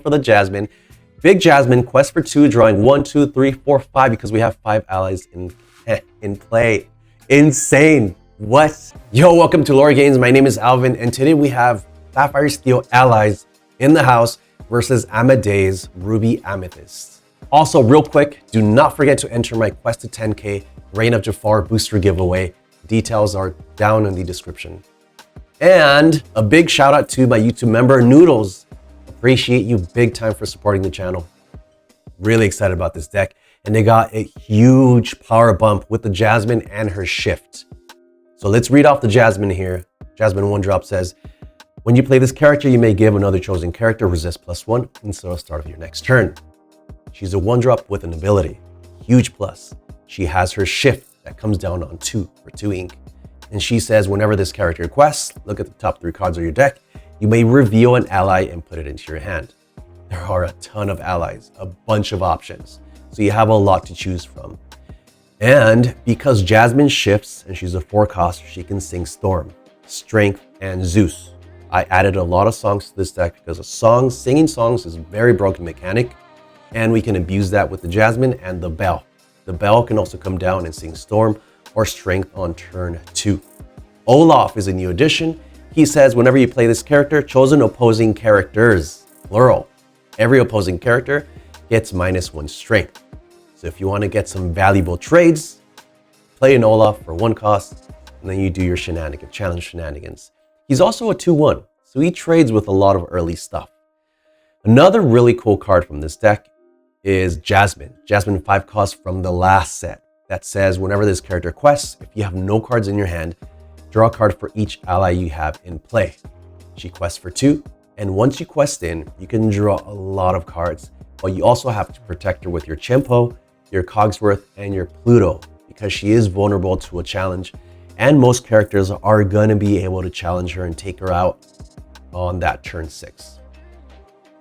for the Jasmine. Big Jasmine, quest for 2, drawing 1, 2, 3, 4, 5 because we have 5 allies in play. Insane. What? Yo, welcome to LoreGainz. My name is Alvin, and today we have Sapphire Steel allies in the house versus Amethyst Ruby Amethyst. Also, real quick, do not forget to enter my quest to 10K Reign of Jafar booster giveaway. Details are down in the description. And a big shout out to my YouTube member, Noodles. Appreciate you big time for supporting the channel. Really excited about this deck. And they got a huge power bump with the Jasmine and her shift. So let's read off the Jasmine here. Jasmine 1-drop says, when you play this character, you may give another chosen character resist +1 until the start of your next turn. She's a 1-drop with an ability. Huge plus. She has her shift that comes down on 2 for 2 ink. And she says, whenever this character quests, look at the top 3 cards of your deck. You may reveal an ally and put it into your hand. There are a ton of allies, a bunch of options. So you have a lot to choose from. And because Jasmine shifts and she's a 4-cost, she can sing Storm, Strength, and Zeus. I added a lot of songs to this deck because singing songs is a very broken mechanic, and we can abuse that with the Jasmine and the Bell. The Bell can also come down and sing Storm or Strength on turn 2. Olaf is a new addition. He says whenever you play this character, chosen opposing characters, plural. Every opposing character gets -1 strength. So if you want to get some valuable trades, play an Olaf for 1 cost, and then you do your challenge shenanigans. He's also a 2/1, so he trades with a lot of early stuff. Another really cool card from this deck is Jasmine. Jasmine 5 cost from the last set that says whenever this character quests, if you have no cards in your hand, draw a card for each ally you have in play. She quests for 2, and once you quest in, you can draw a lot of cards, but you also have to protect her with your Chimpo, your Cogsworth, and your Pluto, because she is vulnerable to a challenge, and most characters are going to be able to challenge her and take her out on that turn 6.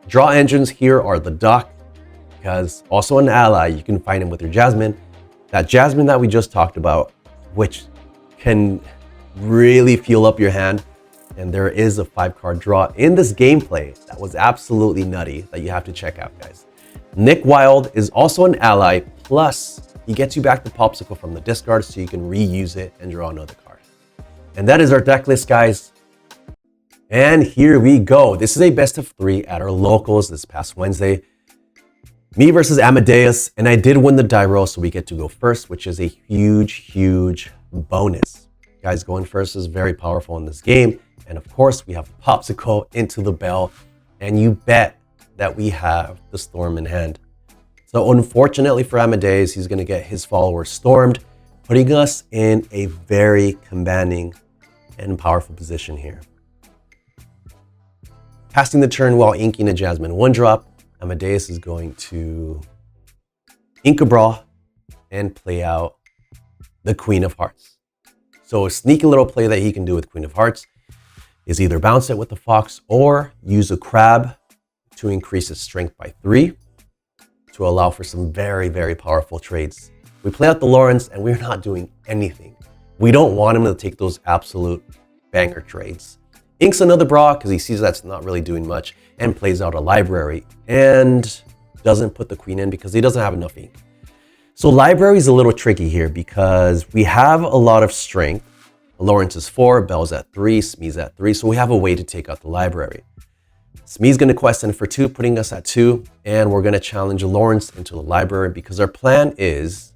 Draw engines here are the Doc, because also an ally, you can find him with your Jasmine. That Jasmine that we just talked about, which can really fuel up your hand. And there is a 5-card draw in this gameplay that was absolutely nutty that you have to check out, guys. Nick Wild is also an ally, plus he gets you back the Popsicle from the discard so you can reuse it and draw another card. And that is our deck list, guys. And here we go. This is a best of 3 at our locals this past Wednesday. Me versus Amethyst, and I did win the die roll, so we get to go first, which is a huge bonus. Guys, going first is very powerful in this game. And of course, we have Popsicle into the Bell, and you bet that we have the Storm in hand. So unfortunately for Amethyst, he's going to get his followers stormed, putting us in a very commanding and powerful position here. Casting the turn while inking a Jasmine 1-drop, Amethyst is going to ink a Brawl and play out the Queen of Hearts. So a sneaky little play that he can do with Queen of Hearts is either bounce it with the Fox or use a Crab to increase its strength by 3 to allow for some very powerful trades. We play out the Lawrence and we're not doing anything. We don't want him to take those absolute banger trades. Inks another Brawl because he sees that's not really doing much and plays out a Library and doesn't put the Queen in because he doesn't have enough ink. So Library is a little tricky here because we have a lot of strength. Lawrence is 4, Bell's at 3, Smee's at 3, so we have a way to take out the Library. Smee's going to quest in for 2, putting us at 2, and we're going to challenge Lawrence into the Library because our plan is,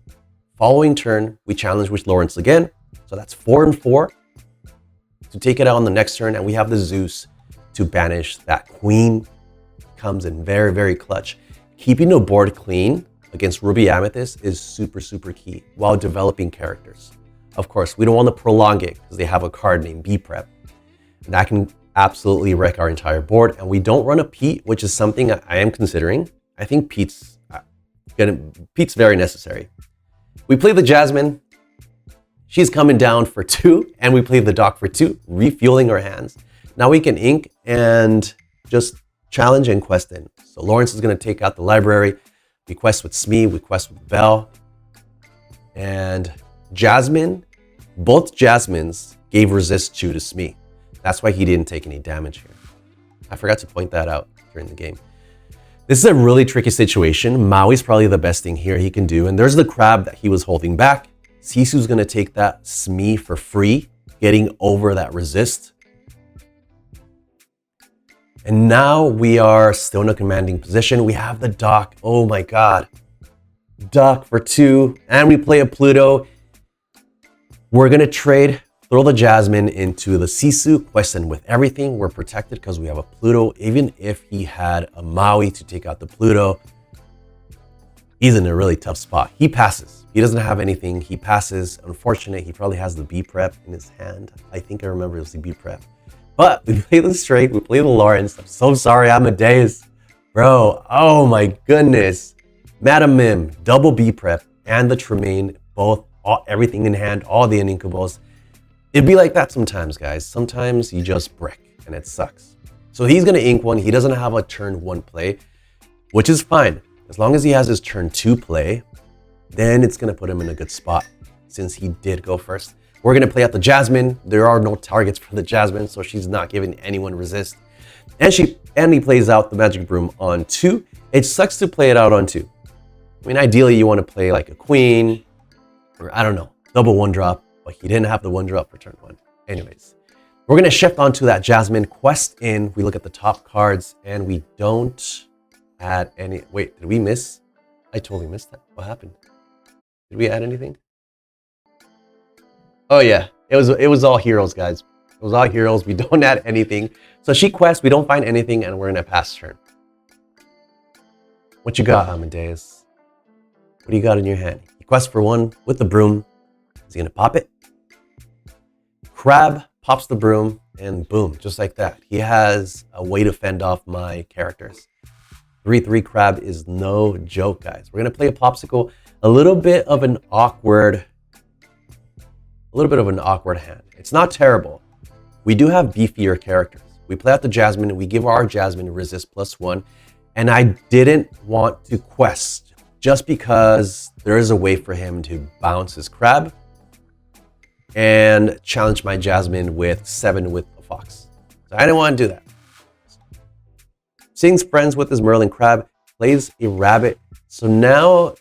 following turn, we challenge with Lawrence again, so that's 4 and 4 to take it out on the next turn, and we have the Zeus to banish that Queen. Comes in very clutch. Keeping the board clean against Ruby Amethyst is super key while developing characters. Of course, we don't want to prolong it because they have a card named B-Prep. That can absolutely wreck our entire board, and we don't run a Pete, which is something I am considering. I think Pete's very necessary. We play the Jasmine. She's coming down for 2, and we play the Doc for 2, refueling our hands. Now we can ink and just challenge and quest in. So Lawrence is going to take out the Library. We quest with Smee, we quest with Bell. And Jasmine, both Jasmines gave resist 2 to Smee. That's why he didn't take any damage here. I forgot to point that out during the game. This is a really tricky situation. Maui's probably the best thing here he can do. And there's the crab that he was holding back. Sisu's gonna take that SME for free, getting over that resist. And now we are still in a commanding position. We have the dock. Oh my God. Dock for 2, and we play a Pluto. We're gonna trade, throw the Jasmine into the Sisu, question with everything. We're protected because we have a Pluto. Even if he had a Maui to take out the Pluto, he's in a really tough spot. He passes. He doesn't have anything. He passes. Unfortunate, he probably has the B prep in his hand. I think I remember it was the B prep. But we play the straight, we play the Lawrence. I'm so sorry, Amadeus. Bro, oh my goodness. Madam Mim, double B prep, and the Tremaine, both, everything in hand, all the Ininkables. It'd be like that sometimes, guys. Sometimes you just brick, and it sucks. So he's gonna ink one. He doesn't have a turn 1 play, which is fine. As long as he has his turn 2 play, then it's gonna put him in a good spot since he did go first. We're gonna play out the Jasmine. There are no targets for the Jasmine, so she's not giving anyone resist. And he plays out the Magic Broom on 2. It sucks to play it out on 2. I mean, ideally you wanna play like a Queen, or I don't know, double 1-drop, but he didn't have the 1-drop for turn 1. Anyways, we're gonna shift onto that Jasmine quest in. We look at the top cards and we don't add any, wait, did we miss? I totally missed that. What happened? Did we add anything? Oh yeah, it was all heroes, guys. It was all heroes. We don't add anything. So she quests, we don't find anything, and we're gonna pass turn. What you got, Amadeus? What do you got in your hand? He quests for 1 with the broom. Is he gonna pop it? Crab pops the broom, and boom, just like that. He has a way to fend off my characters. 3/3 crab is no joke, guys. We're gonna play a popsicle. A little bit of an awkward hand. It's not terrible. We do have beefier characters. We play out the Jasmine and we give our Jasmine resist +1. And I didn't want to quest just because there is a way for him to bounce his crab and challenge my Jasmine with 7 with a fox. So I didn't want to do that. Sings friends with his Merlin crab, plays a rabbit. So now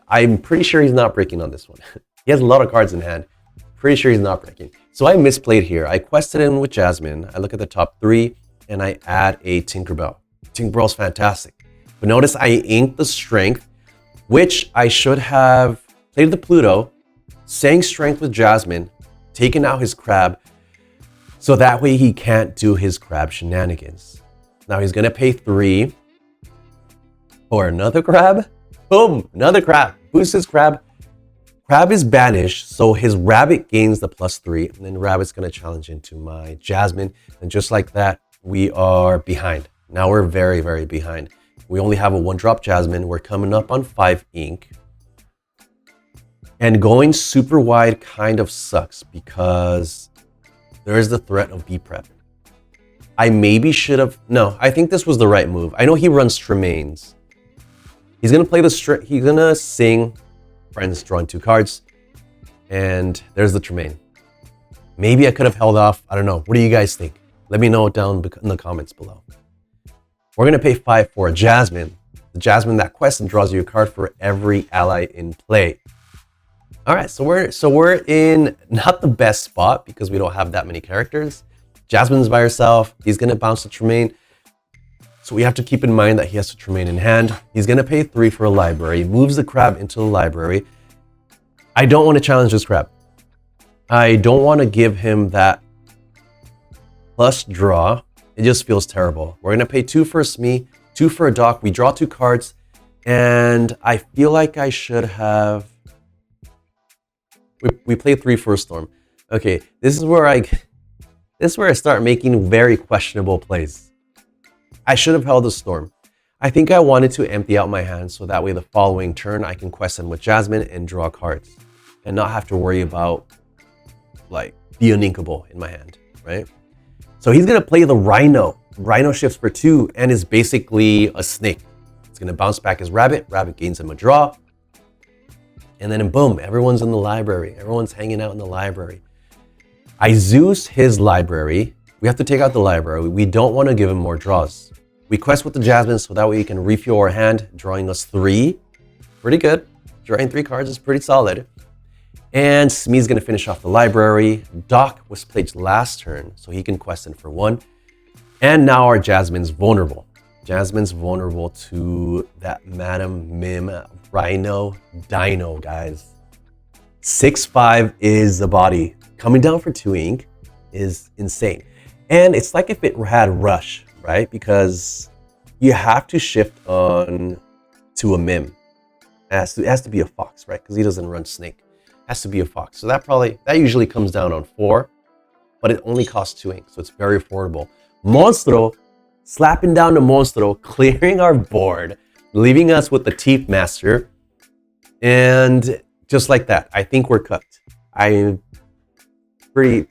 I'm pretty sure he's not breaking on this one. He has a lot of cards in hand. Pretty sure he's not breaking. So I misplayed here. I quested in with Jasmine. I look at the top 3 and I add a Tinkerbell. Tinkerbell's fantastic. But notice I inked the strength, which I should have played the Pluto, sang strength with Jasmine, taken out his crab, so that way he can't do his crab shenanigans. Now he's gonna pay 3 for another crab. Boom, another crab. Boosts his crab. Crab is banished, so his rabbit gains the +3, and then rabbit's gonna challenge into my Jasmine. And just like that, we are behind. Now we're very, very behind. We only have a 1-drop Jasmine. We're coming up on 5 ink. And going super wide kind of sucks because there is the threat of B prep. I maybe should have, no, I think this was the right move. I know he runs Tremaines. He's gonna play he's gonna sing friends drawing 2 cards. And there's the Tremaine. Maybe I could have held off. I don't know. What do you guys think? Let me know down in the comments below. We're gonna pay 5 for a Jasmine. The Jasmine that quests and draws you a card for every ally in play. All right, so we're in not the best spot because we don't have that many characters. Jasmine's by herself. He's gonna bounce the Tremaine. So we have to keep in mind that he has a Tremaine in hand. He's gonna pay 3 for a library. Moves the crab into the library. I don't want to challenge this crab. I don't want to give him that plus draw. It just feels terrible. We're gonna pay 2 for a Smee, 2 for a dock. We draw 2 cards, and I feel like I should have. We play 3 for a Storm. Okay, this is where I start making very questionable plays. I should have held a Storm. I think I wanted to empty out my hand so that way the following turn I can quest in with Jasmine and draw cards, and not have to worry about like the uninkable in my hand, right? So he's gonna play the Rhino. Rhino shifts for 2 and is basically a snake. It's gonna bounce back his rabbit. Rabbit gains him a draw. And then boom, everyone's in the library. Everyone's hanging out in the library. I Zeus his library. We have to take out the library. We don't want to give him more draws. We quest with the Jasmine so that way we can refuel our hand, drawing us 3. Pretty good. Drawing 3 cards is pretty solid. And Smee's gonna finish off the library. Doc was played last turn, so he can quest in for 1. And now our Jasmine's vulnerable. Jasmine's vulnerable to that Madam Mim Rhino Dino, guys. 6/5 is the body. Coming down for 2 ink is insane. And it's like if it had Rush, right? Because you have to shift on to a Mim. It has to be a Fox, right? Because he doesn't run Snake. It has to be a Fox. So that usually comes down on 4, but it only costs 2 ink, so it's very affordable. Monstro, slapping down the Monstro, clearing our board, leaving us with the Teeth Master. And just like that, I think we're cooked. I'm pretty,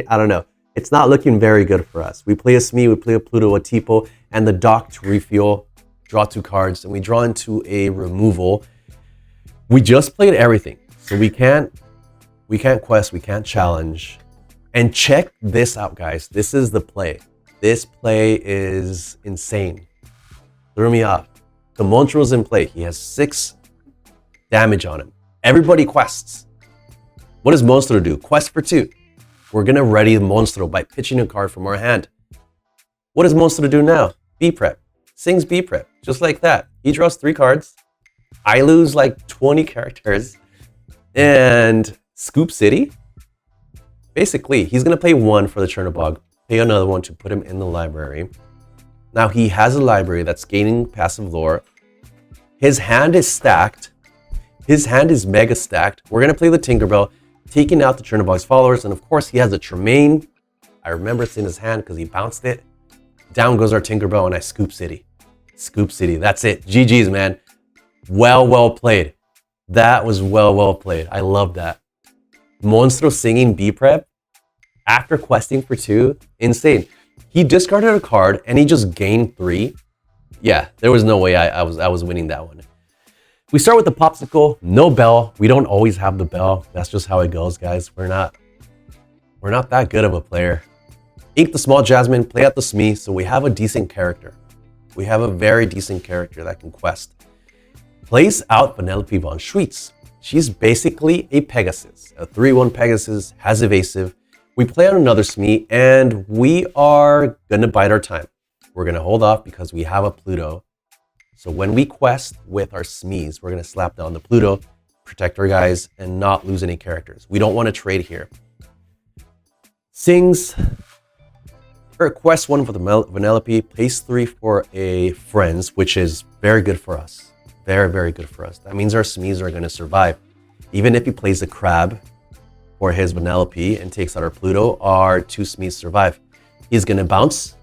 I don't know. It's not looking very good for us. We play a Smee, we play a Pluto, a Tipo, and the Doc to refuel, draw 2 cards, and we draw into a removal. We just played everything. So we can't quest, we can't challenge. And check this out, guys. This is the play. This play is insane. Threw me off. The Monstro's in play. He has 6 damage on him. Everybody quests. What does Monstro do? Quest for 2. We're gonna ready the Monstro by pitching a card from our hand. What does Monstro do now? B-Prep. Sings B-Prep. Just like that. He draws 3 cards. I lose like 20 characters. And Scoop City? Basically, he's gonna pay 1 for the Chernobog. Pay another 1 to put him in the library. Now he has a library that's gaining passive lore. His hand is stacked. His hand is mega stacked. We're gonna play the Tinkerbell, taking out the Chernobog's followers, and of course he has a Tremaine. I remember it's in his hand because he bounced it. Down goes our Tinkerbell, and I Scoop City. Scoop City, that's it. GG's, man. Well played. That was well played. I love that. Monstro singing B-Prep after questing for 2, insane. He discarded a card and he just gained 3. Yeah, there was no way I was winning that one. We start with the Popsicle, no bell. We don't always have the bell. That's just how it goes, guys. We're not that good of a player. Ink the small Jasmine, play out the Smee, so we have a decent character. We have a very decent character that can quest. Plays out Vanellope von Schweetz. She's basically a Pegasus. A 3/1 Pegasus, has evasive. We play on another Smee, and we are gonna bide our time. We're gonna hold off because we have a Pluto. So when we quest with our Smees, we're gonna slap down the Pluto, protect our guys, and not lose any characters. We don't want to trade here. Sings, or quest 1 for the Vanellope, pays 3 for a Friends, which is very good for us. Very good for us. That means our Smees are gonna survive. Even if he plays a Crab for his Vanellope and takes out our Pluto, our 2 Smees survive. He's gonna bounce,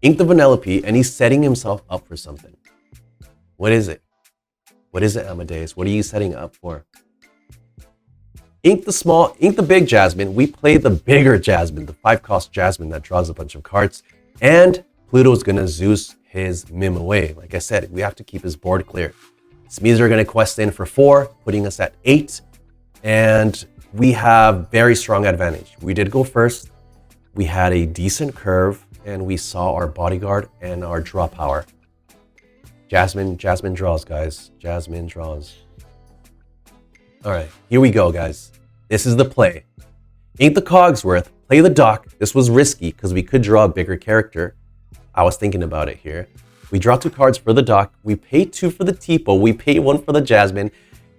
ink the Vanellope, and he's setting himself up for something. What is it? What is it, Amadeus? What are you setting up for? Ink the big Jasmine. We play the bigger Jasmine, the 5-cost Jasmine that draws a bunch of cards. And Pluto's gonna Zeus his Mim away. Like I said, we have to keep his board clear. Smees are gonna quest in for 4, putting us at 8. And we have very strong advantage. We did go first. We had a decent curve, and we saw our bodyguard and our draw power. Jasmine draws, guys. Jasmine draws. All right, here we go, guys. This is the play. Ink the Cogsworth, play the Doc. This was risky because we could draw a bigger character. I was thinking about it here. We draw 2 cards for the Doc. We pay 2 for the Tipo. We pay 1 for the Jasmine.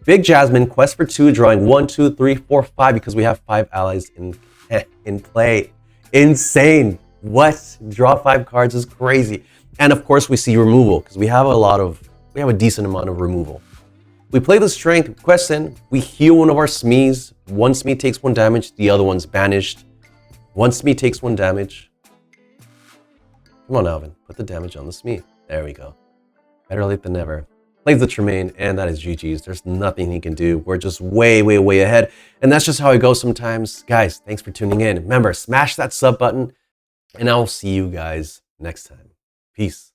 Big Jasmine, quest for 2, drawing 1, 2, 3, 4, 5 because we have 5 allies in play. Insane. What? Draw 5 cards is crazy. And of course we see removal because we have a decent amount of removal. We play the Strength, quest in, we heal one of our Smees. One Smee takes 1 damage, the other one's banished. One Smee takes 1 damage. Come on, Alvin, put the damage on the Smee. There we go. Better late than never. Plays the Tremaine, and that is GG's. There's nothing he can do. We're just way ahead. And that's just how it goes sometimes. Guys, thanks for tuning in. Remember, smash that sub button, and I'll see you guys next time. Peace.